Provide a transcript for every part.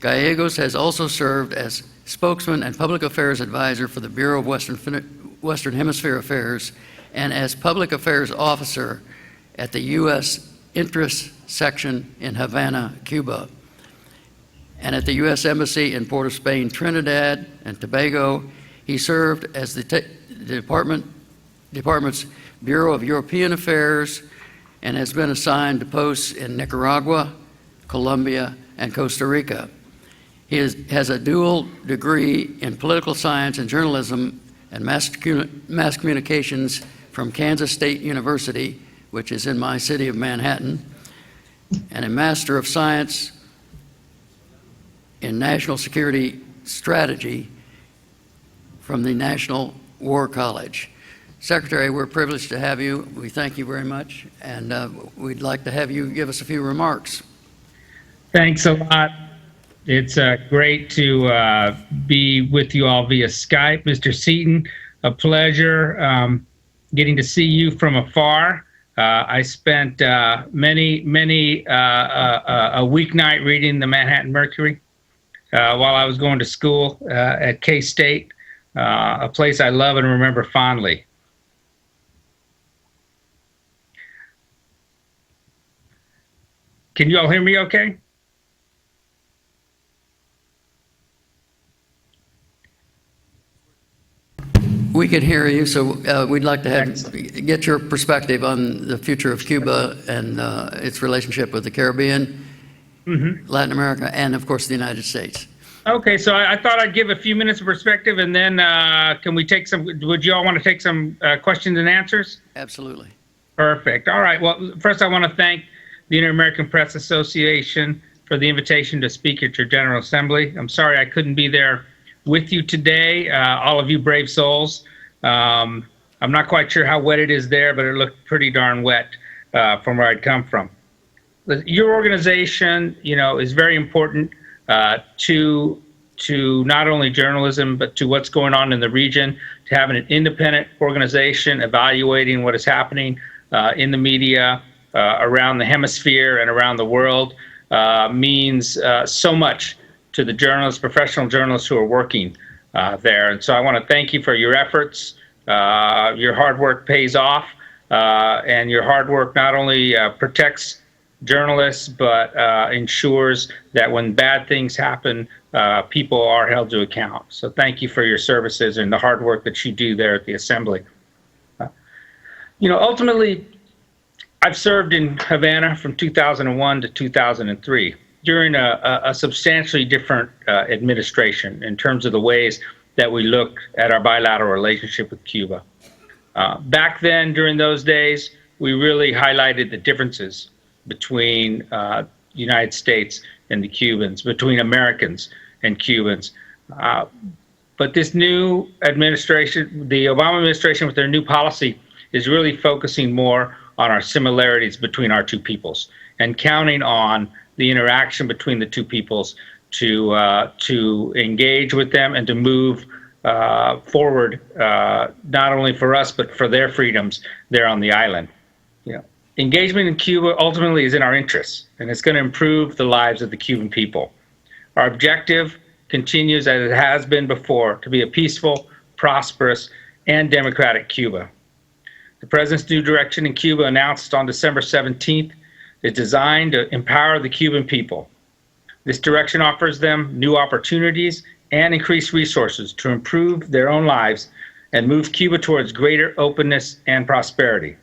Gallegos has also served as spokesman and public affairs advisor for the Bureau of Western Hemisphere Affairs and as public affairs officer at the U.S. Interests Section in Havana, Cuba, and at the U.S. Embassy in Port of Spain, Trinidad and Tobago. He served as the department's Bureau of European Affairs and has been assigned to posts in Nicaragua, Colombia, and Costa Rica. He has a dual degree in political science and journalism and mass communications from Kansas State University, which is in my city of Manhattan, and a Master of Science in National Security Strategy from the National War College. Secretary, we're privileged to have you. We thank you very much, and we'd like to have you give us a few remarks. Thanks a lot. It's great to be with you all via Skype. Mr. Seaton, a pleasure getting to see you from afar. I spent a weeknight reading the Manhattan Mercury while I was going to school at K-State, a place I love and remember fondly. Can you all hear me okay? We can hear you, so we'd like to get your perspective on the future of Cuba and its relationship with the Caribbean, Latin America, and of course the United States. Okay, so I thought I'd give a few minutes of perspective, and then can we take some, would you all want to take some questions and answers? Absolutely. Perfect. All right, well, first I want to thank the Inter-American Press Association for the invitation to speak at your General Assembly. I'm sorry I couldn't be there with you today, all of you brave souls. I'm not quite sure how wet it is there, but it looked pretty darn wet from where I'd come from. Your organization, you know, is very important to not only journalism, but to what's going on in the region. To have an independent organization evaluating what is happening in the media around the hemisphere and around the world means so much to the journalists, professional journalists who are working there. And so I want to thank you for your efforts. Your hard work pays off, and your hard work not only protects journalists, but ensures that when bad things happen, people are held to account. So thank you for your services and the hard work that you do there at the Assembly. You know, ultimately, I've served in Havana from 2001 to 2003. During a substantially different administration in terms of the ways that we look at our bilateral relationship with Cuba. Back then, during those days, we really highlighted the differences between the United States and the Cubans, between Americans and Cubans. But this new administration, the Obama administration with their new policy, is really focusing more on our similarities between our two peoples and counting on the interaction between the two peoples to engage with them and to move forward, not only for us, but for their freedoms there on the island. You know, engagement in Cuba ultimately is in our interests, and it's going to improve the lives of the Cuban people. Our objective continues, as it has been before, to be a peaceful, prosperous, and democratic Cuba. The President's new direction in Cuba, announced on December 17th, is designed to empower the Cuban people. This direction offers them new opportunities and increased resources to improve their own lives and move Cuba towards greater openness and prosperity.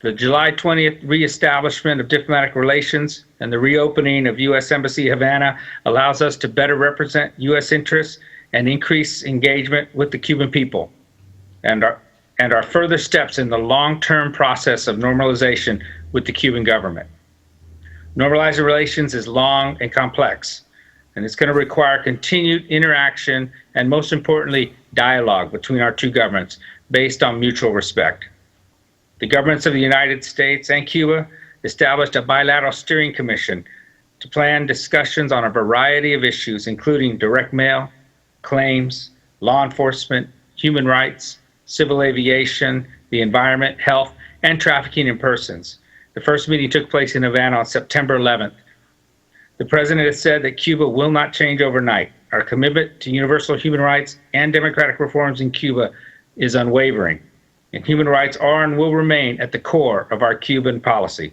The July 20th reestablishment of diplomatic relations and the reopening of U.S. Embassy Havana allows us to better represent U.S. interests and increase engagement with the Cuban people, and our further steps in the long-term process of normalization with the Cuban government. Normalizing relations is long and complex, and it's going to require continued interaction and, most importantly, dialogue between our two governments based on mutual respect. The governments of the United States and Cuba established a bilateral steering commission to plan discussions on a variety of issues, including direct mail, claims, law enforcement, human rights, civil aviation, the environment, health, and trafficking in persons. The first meeting took place in Havana on September 11th. The president has said that Cuba will not change overnight. Our commitment to universal human rights and democratic reforms in Cuba is unwavering, and human rights are and will remain at the core of our Cuban policy.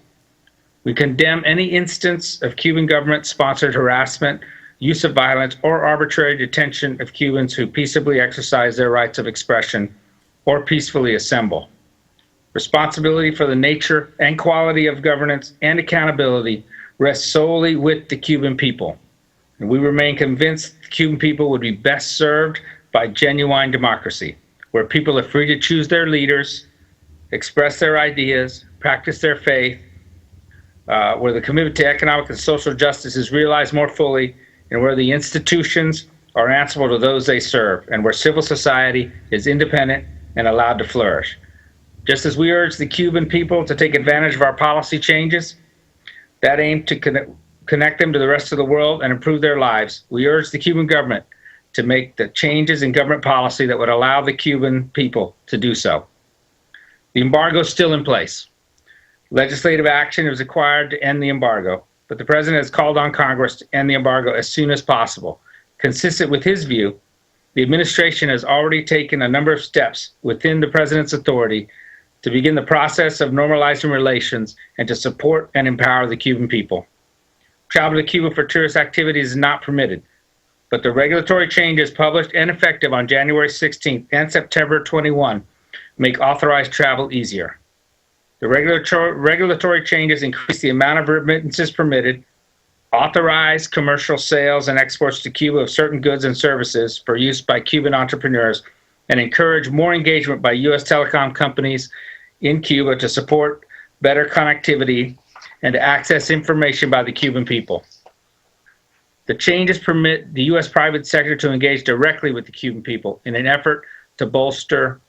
We condemn any instance of Cuban government-sponsored harassment, use of violence, or arbitrary detention of Cubans who peaceably exercise their rights of expression or peacefully assemble. Responsibility for the nature and quality of governance and accountability rests solely with the Cuban people, and we remain convinced the Cuban people would be best served by genuine democracy, where people are free to choose their leaders, express their ideas, practice their faith, where the commitment to economic and social justice is realized more fully, and where the institutions are answerable to those they serve, and where civil society is independent and allowed to flourish. Just as we urge the Cuban people to take advantage of our policy changes that aim to connect them to the rest of the world and improve their lives, we urge the Cuban government to make the changes in government policy that would allow the Cuban people to do so. The embargo is still in place. Legislative action is required to end the embargo, but the president has called on Congress to end the embargo as soon as possible. Consistent with his view, the administration has already taken a number of steps within the president's authority to begin the process of normalizing relations and to support and empower the Cuban people. Travel to Cuba for tourist activities is not permitted, but the regulatory changes published and effective on January 16th and September 21 make authorized travel easier. The regulatory changes increase the amount of remittances permitted, authorize commercial sales and exports to Cuba of certain goods and services for use by Cuban entrepreneurs, and encourage more engagement by U.S. telecom companies in Cuba to support better connectivity and to access information by the Cuban people. The changes permit the U.S. private sector to engage directly with the Cuban people in an effort to bolster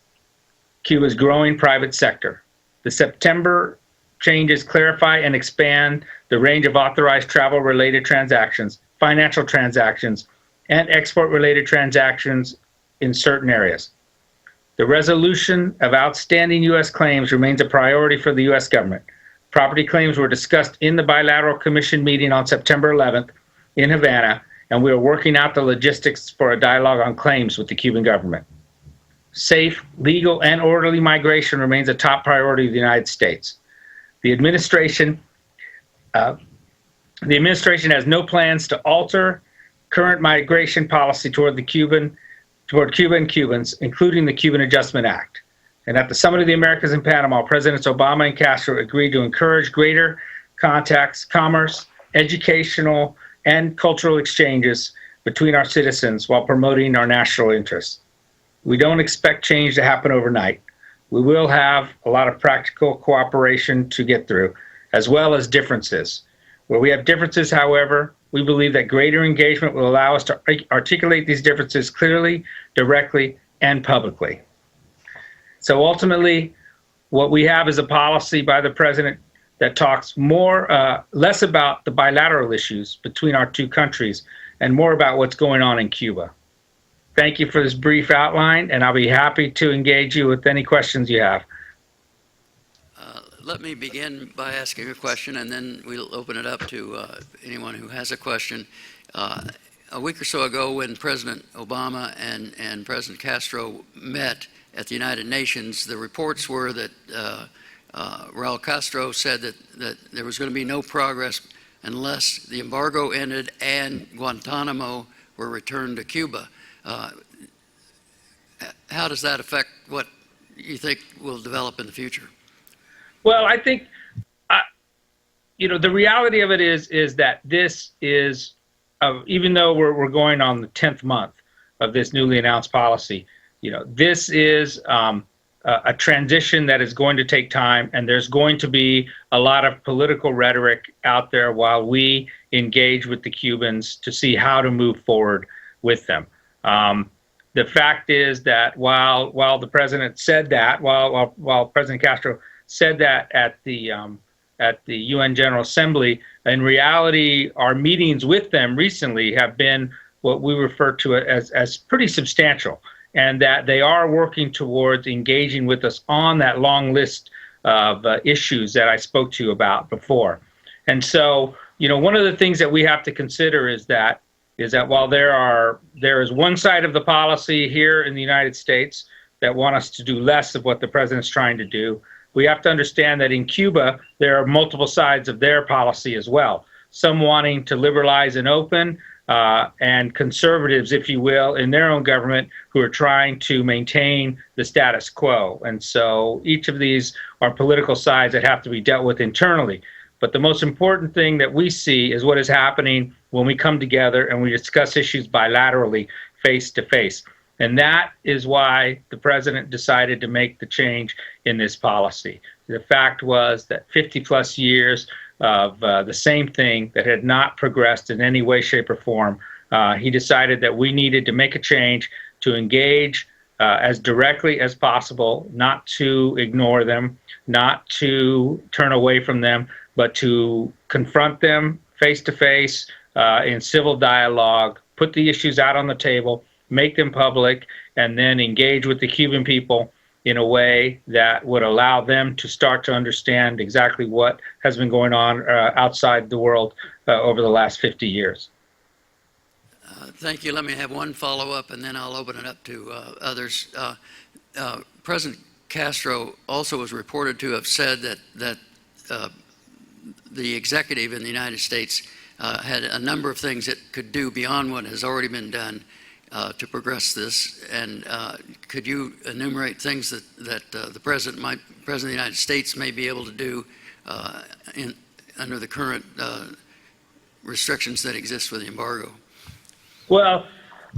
Cuba's growing private sector. The September changes clarify and expand the range of authorized travel-related transactions, financial transactions, and export-related transactions in certain areas. The resolution of outstanding U.S. claims remains a priority for the U.S. government. Property claims were discussed in the bilateral commission meeting on September 11th in Havana, and we are working out the logistics for a dialogue on claims with the Cuban government. Safe, legal, and orderly migration remains a top priority of the United States. The administration has no plans to alter current migration policy toward Cuba and Cubans, including the Cuban Adjustment Act. And at the Summit of the Americas in Panama, Presidents Obama and Castro agreed to encourage greater contacts, commerce, educational, and cultural exchanges between our citizens while promoting our national interests. We don't expect change to happen overnight. We will have a lot of practical cooperation to get through, as well as differences. Where we have differences, however, we believe that greater engagement will allow us to articulate these differences clearly, directly, and publicly. So ultimately, what we have is a policy by the president that talks less about the bilateral issues between our two countries and more about what's going on in Cuba. Thank you for this brief outline, and I'll be happy to engage you with any questions you have. Let me begin by asking a question, and then we'll open it up to anyone who has a question. A week or so ago, when President Obama and President Castro met at the United Nations, the reports were that Raul Castro said that there was going to be no progress unless the embargo ended and Guantanamo were returned to Cuba. How does that affect what you think will develop in the future? Well, I think, the reality of it is that this is, even though we're going on the 10th month of this newly announced policy, this is a transition that is going to take time, and there's going to be a lot of political rhetoric out there while we engage with the Cubans to see how to move forward with them. The fact is that while the president said that, while President Castro said that at the UN General Assembly, in reality, our meetings with them recently have been what we refer to as pretty substantial, and that they are working towards engaging with us on that long list of issues that I spoke to you about before. And so, one of the things that we have to consider is that while there is one side of the policy here in the United States that want us to do less of what the president's trying to do, we have to understand that in Cuba, there are multiple sides of their policy as well. Some wanting to liberalize and open, and conservatives, if you will, in their own government who are trying to maintain the status quo. And so each of these are political sides that have to be dealt with internally. But the most important thing that we see is what is happening when we come together and we discuss issues bilaterally, face to face. And that is why the president decided to make the change in this policy. The fact was that 50 plus years of the same thing that had not progressed in any way, shape, or form, he decided that we needed to make a change to engage as directly as possible, not to ignore them, not to turn away from them, but to confront them face to face in civil dialogue, put the issues out on the table, make them public, and then engage with the Cuban people in a way that would allow them to start to understand exactly what has been going on outside the world over the last 50 years. Thank you. Let me have one follow-up, and then I'll open it up to others. President Castro also was reported to have said that the executive in the United States had a number of things it could do beyond what has already been done to progress this. And could you enumerate things that the President of the United States may be able to do under the current restrictions that exist with the embargo? Well,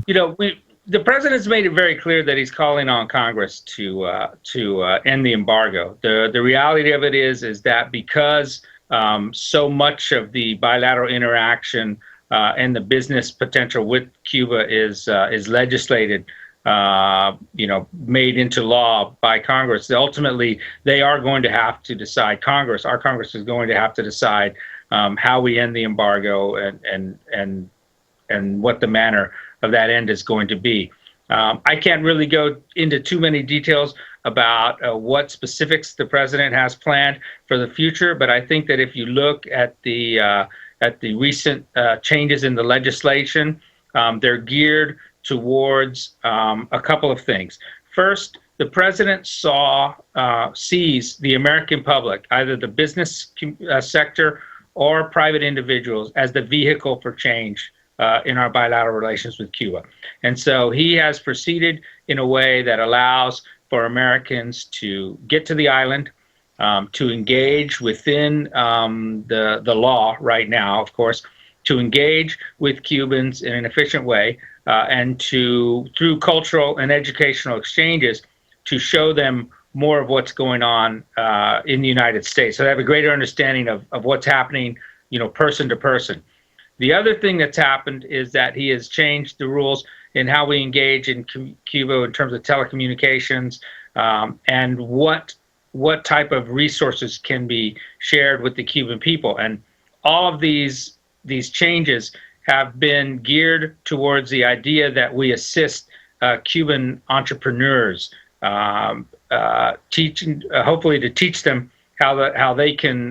the president's made it very clear that he's calling on Congress to end the embargo. The reality of it is that because so much of the bilateral interaction and the business potential with Cuba is legislated, made into law by Congress, ultimately they are going to have to decide. Our Congress is going to have to decide how we end the embargo and what the manner of that end is going to be. I can't really go into too many details about what specifics the president has planned for the future, but I think that if you look at the recent changes in the legislation, they're geared towards a couple of things. First, the president sees the American public, either the business sector or private individuals, as the vehicle for change in our bilateral relations with Cuba. And so he has proceeded in a way that allows for Americans to get to the island, to engage within the law right now, of course, to engage with Cubans in an efficient way, and through cultural and educational exchanges, to show them more of what's going on in the United States. So they have a greater understanding of what's happening, person to person. The other thing that's happened is that he has changed the rules in how we engage in Cuba in terms of telecommunications, and what type of resources can be shared with the Cuban people. And all of these changes have been geared towards the idea that we assist Cuban entrepreneurs, hopefully to teach them how they can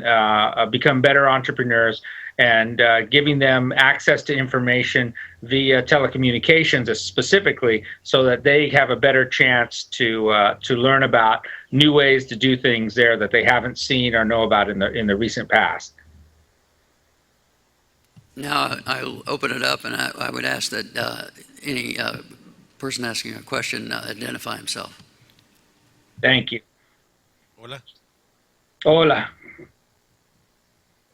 become better entrepreneurs, and giving them access to information via telecommunications specifically, so that they have a better chance to learn about new ways to do things there that they haven't seen or know about in the recent past. Now I'll open it up, and I would ask that any person asking a question identify himself. Thank you. Hola. Hola.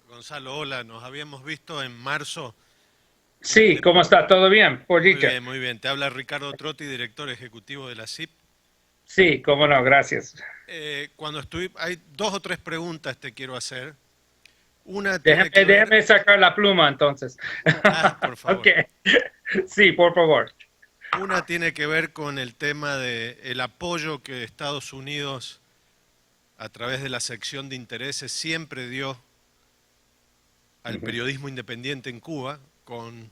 Gonzalo, hola. Nos habíamos visto en marzo. Sí, ¿cómo está? ¿Todo bien? Por dicho. Muy bien, muy bien. Te habla Ricardo Trotti, director ejecutivo de la CIP. Sí, cómo no, gracias. Hay 2 o 3 preguntas te quiero hacer. Una déjame sacar la pluma entonces. Por favor. Okay. Sí, por favor. Una tiene que ver con el tema del apoyo que Estados Unidos, a través de la sección de intereses, siempre dio al periodismo independiente en Cuba, con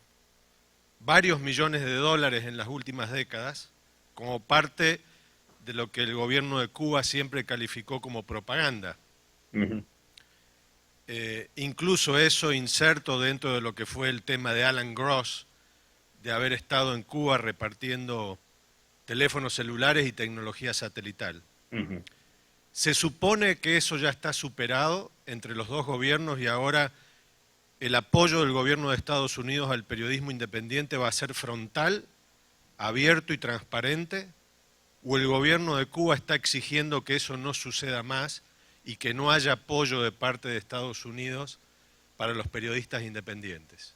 varios millones de dólares en las últimas décadas, como parte de lo que el gobierno de Cuba siempre calificó como propaganda. incluso eso inserto dentro de lo que fue el tema de Alan Gross, de haber estado en Cuba repartiendo teléfonos celulares y tecnología satelital. Se supone que eso ya está superado entre los dos gobiernos y ahora el apoyo del gobierno de Estados Unidos al periodismo independiente va a ser frontal, abierto y transparente, o el gobierno de Cuba está exigiendo que eso no suceda más y que no haya apoyo de parte de Estados Unidos para los periodistas independientes.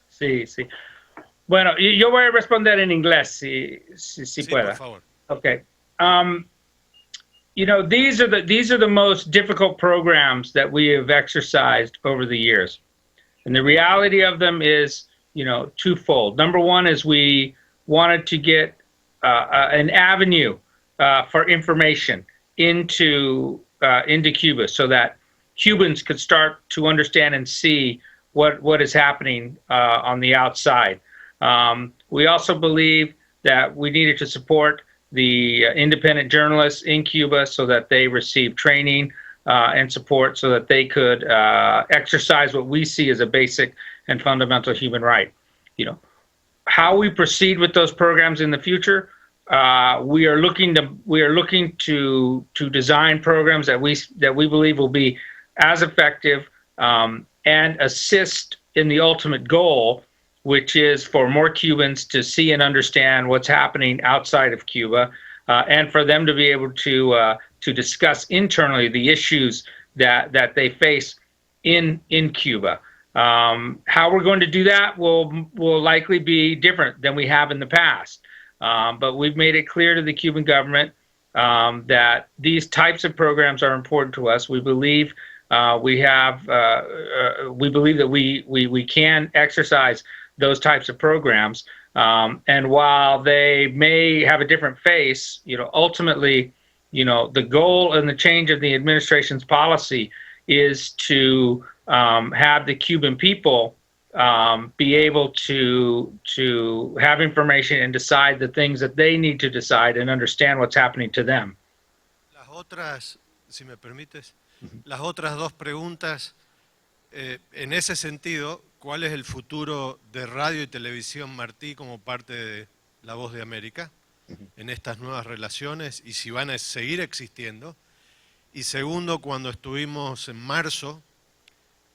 Sí, sí. Bueno, yo voy a responder en inglés si pueda. Por favor. Okay. You know, these are the most difficult programs that we have exercised over the years. And the reality of them is, you know, twofold. Number one is we wanted to get an avenue for information into Cuba so that Cubans could start to understand and see what is happening on the outside. We also believe that we needed to support the independent journalists in Cuba so that they receive training and support so that they could exercise what we see as a basic and fundamental human right. You know, how we proceed with those programs in the future, we are looking to design programs that we believe will be as effective and assist in the ultimate goal, which is for more Cubans to see and understand what's happening outside of Cuba, and for them to be able to discuss internally the issues that they face in Cuba. How we're going to do that will likely be different than we have in the past. But we've made it clear to the Cuban government that these types of programs are important to us. We believe we believe that we can exercise those types of programs. And while they may have a different face, you know, ultimately, you know, the goal and the change of the administration's policy is to have the Cuban people be able to have information and decide the things that they need to decide and understand what's happening to them. Las otras, si me permites, las otras dos preguntas, en ese sentido, ¿cuál es el futuro de radio y televisión Martí como parte de La Voz de América en estas nuevas relaciones y si van a seguir existiendo? Y segundo, cuando estuvimos en marzo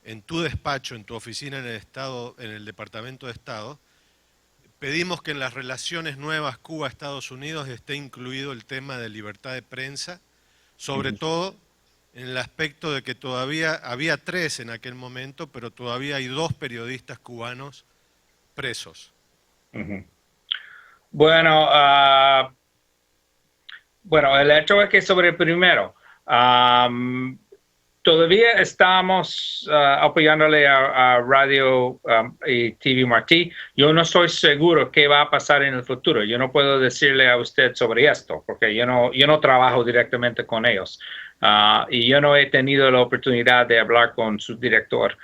en tu despacho, en tu oficina en el Estado, en el Departamento de Estado, pedimos que en las relaciones nuevas Cuba-Estados Unidos esté incluido el tema de libertad de prensa, sobre todo en el aspecto de que todavía había 3 en aquel momento, pero todavía hay 2 periodistas cubanos presos. Bueno, el hecho es que sobre el primero, todavía estamos apoyándole a Radio y TV Martí. Yo no estoy seguro qué va a pasar en el futuro. Yo no puedo decirle a usted sobre esto, porque yo no trabajo directamente con ellos. Y yo no he tenido la oportunidad de hablar con su director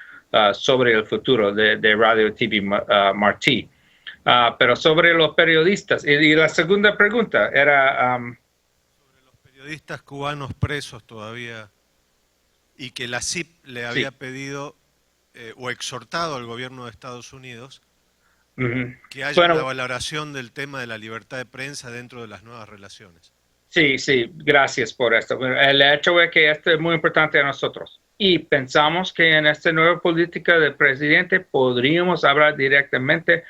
sobre el futuro de Radio TV Martí. Pero sobre los periodistas, y la segunda pregunta era... sobre los periodistas cubanos presos todavía, y que la CIP le había pedido o exhortado al gobierno de Estados Unidos que haya una valoración del tema de la libertad de prensa dentro de las nuevas relaciones. Sí, gracias por esto. El hecho es que esto es muy importante a nosotros. Y pensamos que en esta nueva política del presidente podríamos hablar directamente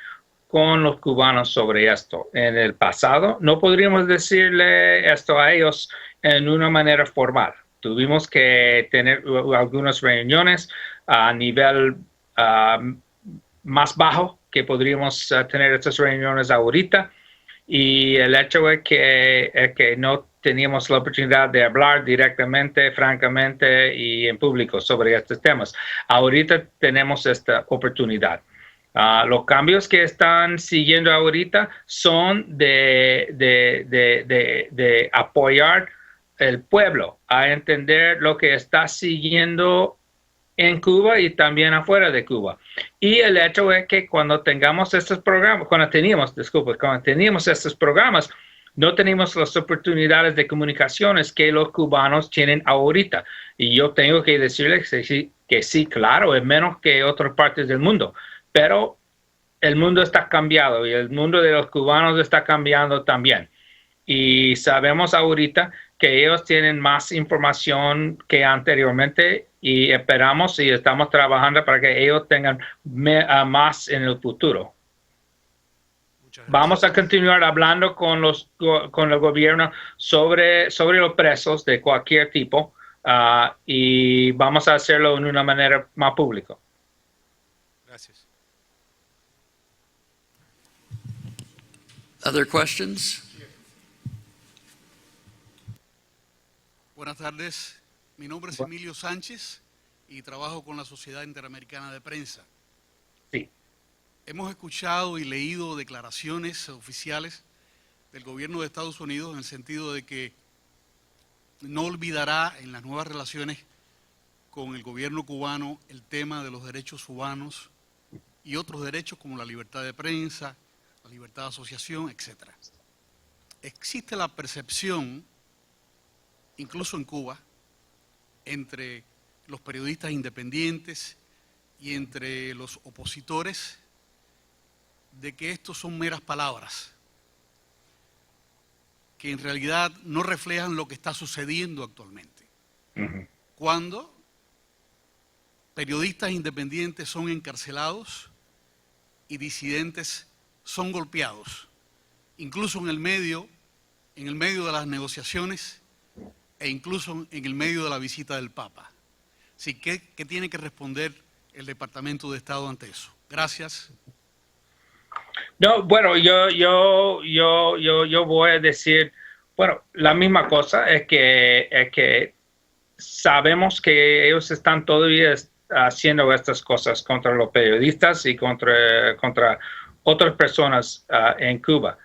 con los cubanos sobre esto. En el pasado no podríamos decirle esto a ellos en una manera formal. Tuvimos que tener algunas reuniones a nivel más bajo que podríamos tener estas reuniones ahorita. Y el hecho es que no teníamos la oportunidad de hablar directamente, francamente y en público sobre estos temas. Ahorita tenemos esta oportunidad. Los cambios que están siguiendo ahorita son de apoyar el pueblo a entender lo que está siguiendo en Cuba y también afuera de Cuba. Y el hecho es que cuando teníamos estos programas, no teníamos las oportunidades de comunicaciones que los cubanos tienen ahorita. Y yo tengo que decirles que que sí, claro, es menos que otras partes del mundo, pero el mundo está cambiado y el mundo de los cubanos está cambiando también. Y sabemos ahorita que ellos tienen más información que anteriormente y esperamos y estamos trabajando para que ellos tengan más en el futuro. Vamos a continuar hablando con el gobierno sobre los presos de cualquier tipo y vamos a hacerlo de una manera más pública. Gracias. Other questions? Buenas tardes, mi nombre es Emilio Sánchez y trabajo con la Sociedad Interamericana de Prensa. Sí. Hemos escuchado y leído declaraciones oficiales del gobierno de Estados Unidos en el sentido de que no olvidará en las nuevas relaciones con el gobierno cubano el tema de los derechos humanos y otros derechos como la libertad de prensa, la libertad de asociación, etc. Existe la percepción, incluso en Cuba, entre los periodistas independientes y entre los opositores, de que estos son meras palabras, que en realidad no reflejan lo que está sucediendo actualmente. Cuando periodistas independientes son encarcelados y disidentes son golpeados, incluso en el medio de las negociaciones e incluso en el medio de la visita del Papa. Así que, ¿qué tiene que responder el Departamento de Estado ante eso? Gracias. No, bueno, yo voy a decir, bueno, la misma cosa es que sabemos que ellos están todavía haciendo estas cosas contra los periodistas y contra otras personas en Cuba.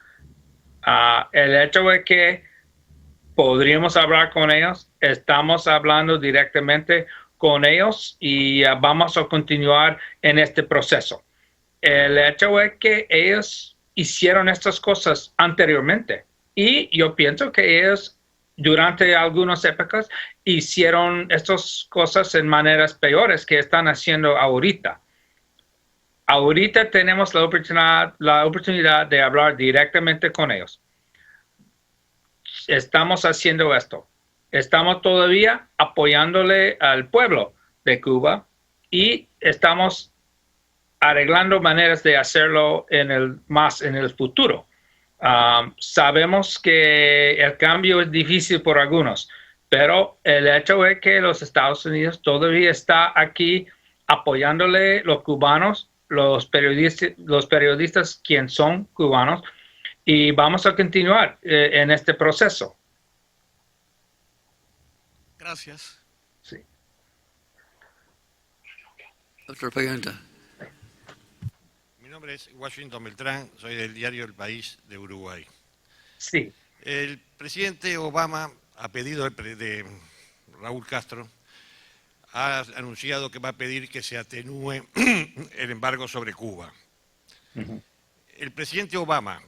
El hecho de que podríamos hablar con ellos, estamos hablando directamente con ellos y vamos a continuar en este proceso. El hecho es que ellos hicieron estas cosas anteriormente y yo pienso que ellos durante algunas épocas hicieron estas cosas en maneras peores que están haciendo ahorita. Ahorita tenemos la oportunidad de hablar directamente con ellos. Estamos haciendo esto. Estamos todavía apoyándole al pueblo de Cuba y estamos arreglando maneras de hacerlo más en el futuro. Sabemos que el cambio es difícil por algunos, pero el hecho es que los Estados Unidos todavía está aquí apoyándole a los cubanos, los periodistas quienes son cubanos, y vamos a continuar en este proceso. Gracias. Sí. Otra pregunta. Mi nombre es Washington Beltrán, soy del diario El País de Uruguay. Sí. El presidente Obama, a pedido de Raúl Castro, ha anunciado que va a pedir que se atenúe el embargo sobre Cuba. El presidente Obama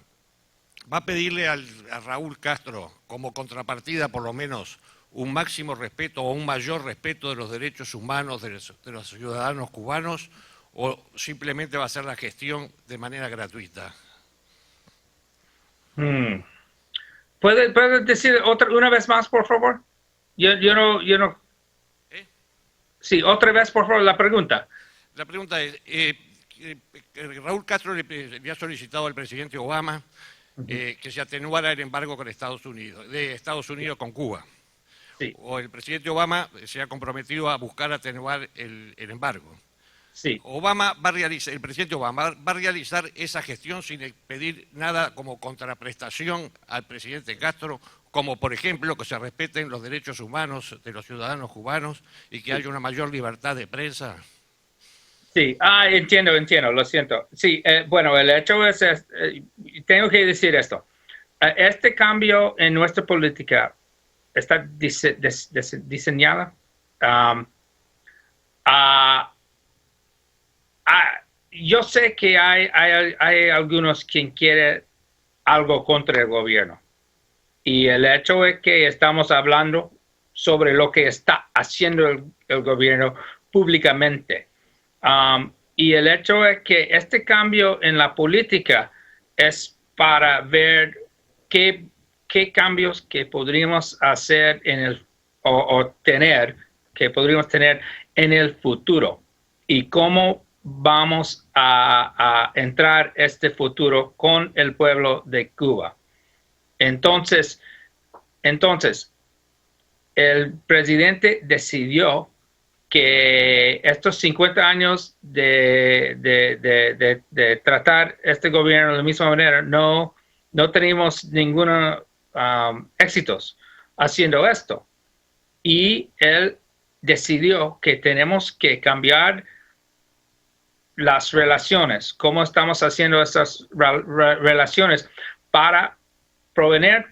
va a pedirle a Raúl Castro, como contrapartida por lo menos, un máximo respeto o un mayor respeto de los derechos humanos de los ciudadanos cubanos, o simplemente va a hacer la gestión de manera gratuita. ¿Puedes decir una vez más, por favor? Yo no. Sí, otra vez, por favor, la pregunta. La pregunta es, Raúl Castro le ha solicitado al presidente Obama que se atenuara el embargo con de Estados Unidos con Cuba. Sí. O el presidente Obama se ha comprometido a buscar atenuar el embargo. Sí. El presidente Obama va a realizar esa gestión sin pedir nada como contraprestación al presidente Castro, como por ejemplo que se respeten los derechos humanos de los ciudadanos cubanos y que haya una mayor libertad de prensa. Sí, entiendo, lo siento. Sí, bueno, el hecho es, tengo que decir esto. Este cambio en nuestra política está diseñada. Yo sé que hay algunos quien quieren algo contra el gobierno. Y el hecho es que estamos hablando sobre lo que está haciendo el gobierno públicamente. Y el hecho es que este cambio en la política es para ver qué cambios que podríamos hacer o tener, que podríamos tener en el futuro y cómo vamos a entrar este futuro con el pueblo de Cuba. Entonces, el presidente decidió que estos 50 años de tratar este gobierno de la misma manera, no tenemos ningunos éxitos haciendo esto. Y él decidió que tenemos que cambiar las relaciones, cómo estamos haciendo esas relaciones para proveer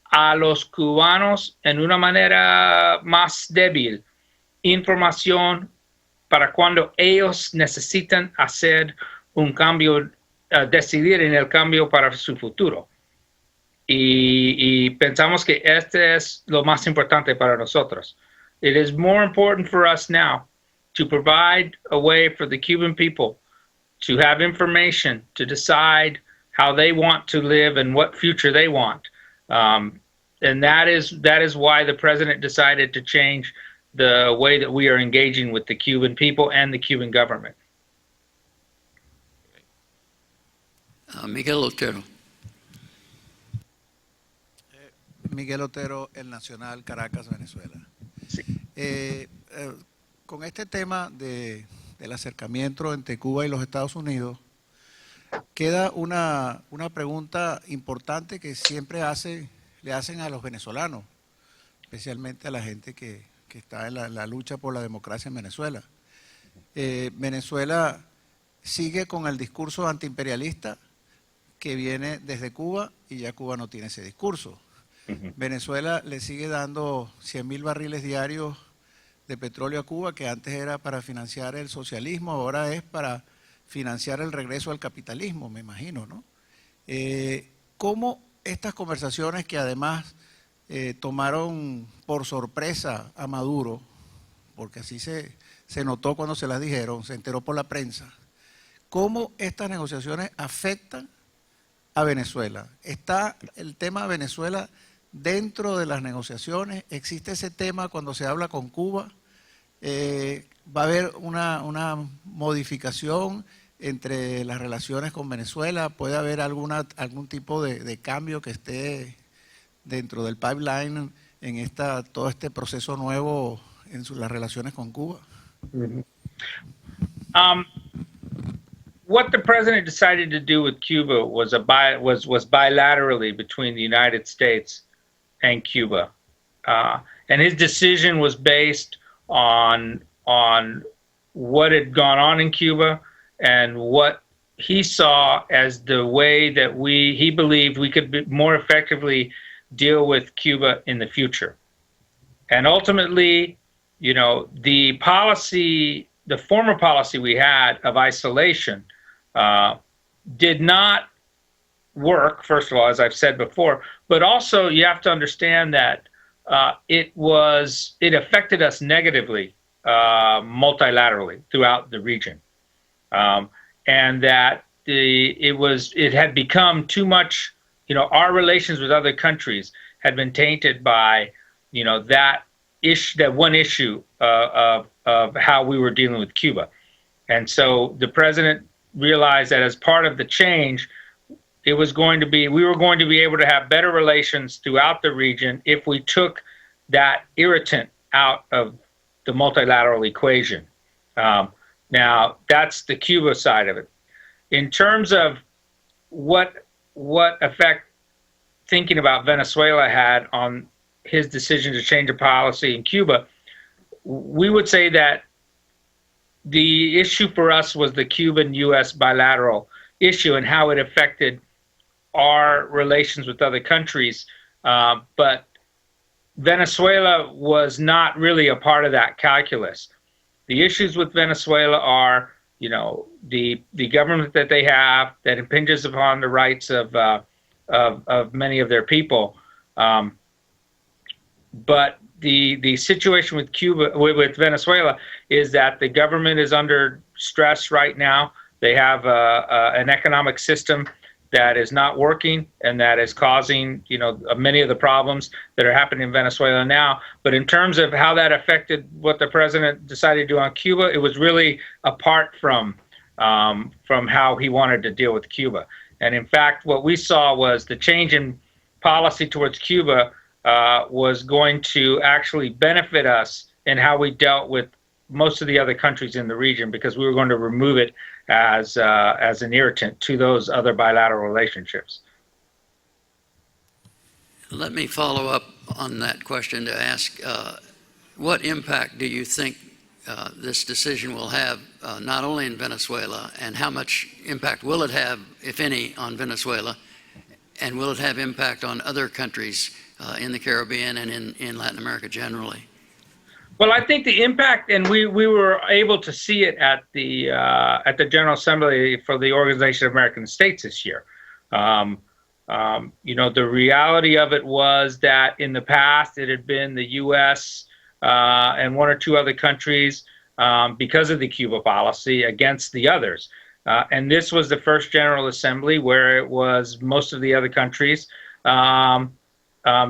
a los cubanos en una manera más débil información para cuando ellos necesitan hacer un cambio, decidir en el cambio para su futuro. Y pensamos que este es lo más importante para nosotros. It is more important for us now to provide a way for the Cuban people to have information, to decide how they want to live and what future they want. And that is why the president decided to change the way that we are engaging with the Cuban people and the Cuban government. Miguel Otero. Miguel Otero, El Nacional, Caracas, Venezuela. Sí. Con este tema del acercamiento entre Cuba y los Estados Unidos, queda una pregunta importante que siempre le hacen a los venezolanos, especialmente a la gente que está en la lucha por la democracia en Venezuela. Venezuela sigue con el discurso antiimperialista que viene desde Cuba y ya Cuba no tiene ese discurso. Venezuela le sigue dando 100.000 barriles diarios de petróleo a Cuba, que antes era para financiar el socialismo, ahora es para financiar el regreso al capitalismo, me imagino, ¿no? ¿Cómo estas conversaciones que además tomaron por sorpresa a Maduro, porque así se notó cuando se las dijeron, se enteró por la prensa, cómo estas negociaciones afectan a Venezuela? ¿Está el tema de Venezuela dentro de las negociaciones? ¿Existe ese tema cuando se habla con Cuba? ¿Va a haber una modificación entre las relaciones con Venezuela? ¿Puede haber algún tipo de cambio que esté dentro del pipeline en todo este proceso nuevo en las relaciones con Cuba? What the president decided to do with Cuba was bilaterally between the United States and Cuba, and his decision was based on what had gone on in Cuba and what he saw as the way that he believed we could more effectively deal with Cuba in the future. And ultimately, the former policy we had of isolation did not work, first of all, as I've said before, but also you have to understand that it affected us negatively multilaterally throughout the region. And that it had become too much, our relations with other countries had been tainted by, that one issue of how we were dealing with Cuba. And so the president realized that as part of the change, we were going to be able to have better relations throughout the region if we took that irritant out of the multilateral equation. Now, that's the Cuba side of it. In terms of what effect thinking about Venezuela had on his decision to change the policy in Cuba, we would say that the issue for us was the Cuban-U.S. bilateral issue and how it affected our relations with other countries. But Venezuela was not really a part of that calculus. The issues with Venezuela are, the government that they have that impinges upon the rights of many of their people. But the situation with Cuba, with Venezuela, is that the government is under stress right now. They have an economic system that is not working and that is causing, many of the problems that are happening in Venezuela now. But in terms of how that affected what the president decided to do on Cuba, it was really apart from how he wanted to deal with Cuba. And in fact, what we saw was the change in policy towards Cuba was going to actually benefit us in how we dealt with most of the other countries in the region, because we were going to remove it as an irritant to those other bilateral relationships. Let me follow up on that question to ask, what impact do you think this decision will have not only in Venezuela, and how much impact will it have, if any, on Venezuela, and will it have impact on other countries in the Caribbean and in Latin America generally? Well, I think the impact, and we were able to see it at the General Assembly for the Organization of American States this year. The reality of it was that in the past it had been the U.S. And one or two other countries, because of the Cuba policy, against the others. And this was the first General Assembly where it was most of the other countries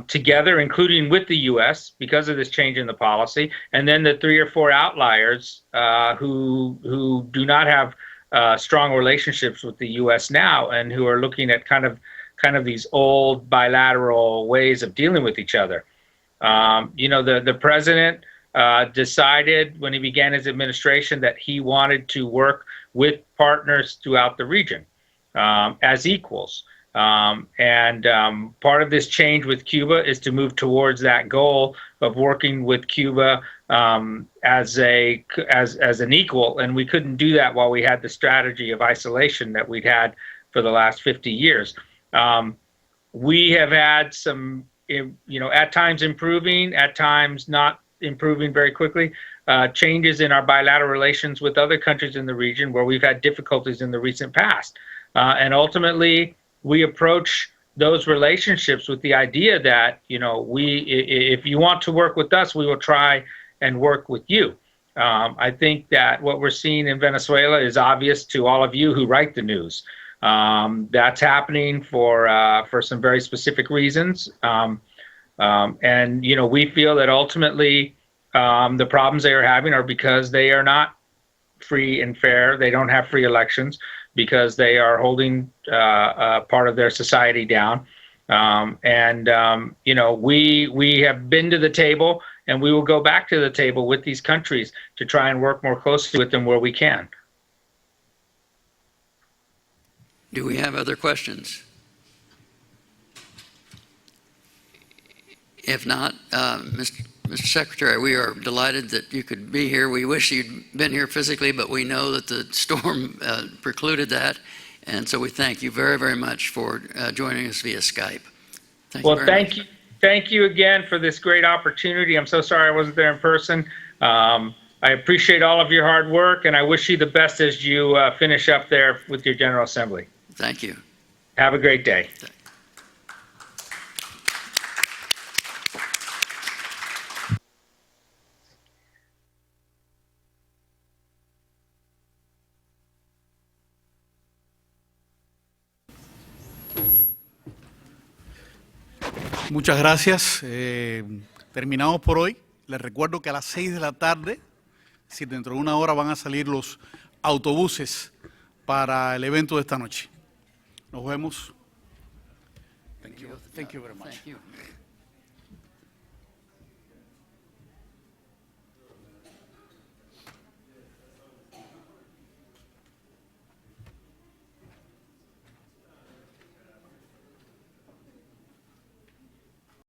together, including with the U.S., because of this change in the policy, and then the 3 or 4 outliers who do not have strong relationships with the U.S. now, and who are looking at kind of these old bilateral ways of dealing with each other. The president decided when he began his administration that he wanted to work with partners throughout the region as equals. Part of this change with Cuba is to move towards that goal of working with Cuba as an equal, and we couldn't do that while we had the strategy of isolation that we'd had for the last 50 years. We have had some, at times improving, at times not improving very quickly, changes in our bilateral relations with other countries in the region where we've had difficulties in the recent past. And ultimately, we approach those relationships with the idea that, if you want to work with us, we will try and work with you. I think that what we're seeing in Venezuela is obvious to all of you who write the news. That's happening for some very specific reasons. And we feel that ultimately the problems they are having are because they are not free and fair. They don't have free elections, because they are holding part of their society down. We have been to the table, and we will go back to the table with these countries to try and work more closely with them where we can. Do we have other questions? If not, Mr. Secretary, we are delighted that you could be here. We wish you'd been here physically, but we know that the storm precluded that. And so we thank you very, very much for joining us via Skype. Thank you. Thank you again for this great opportunity. I'm so sorry I wasn't there in person. I appreciate all of your hard work, and I wish you the best as you finish up there with your General Assembly. Thank you. Have a great day. Muchas gracias. Terminamos por hoy. Les recuerdo que a las 6 de la tarde, si dentro de una hora, van a salir los autobuses para el evento de esta noche. Nos vemos. Thank you very much. Thank you.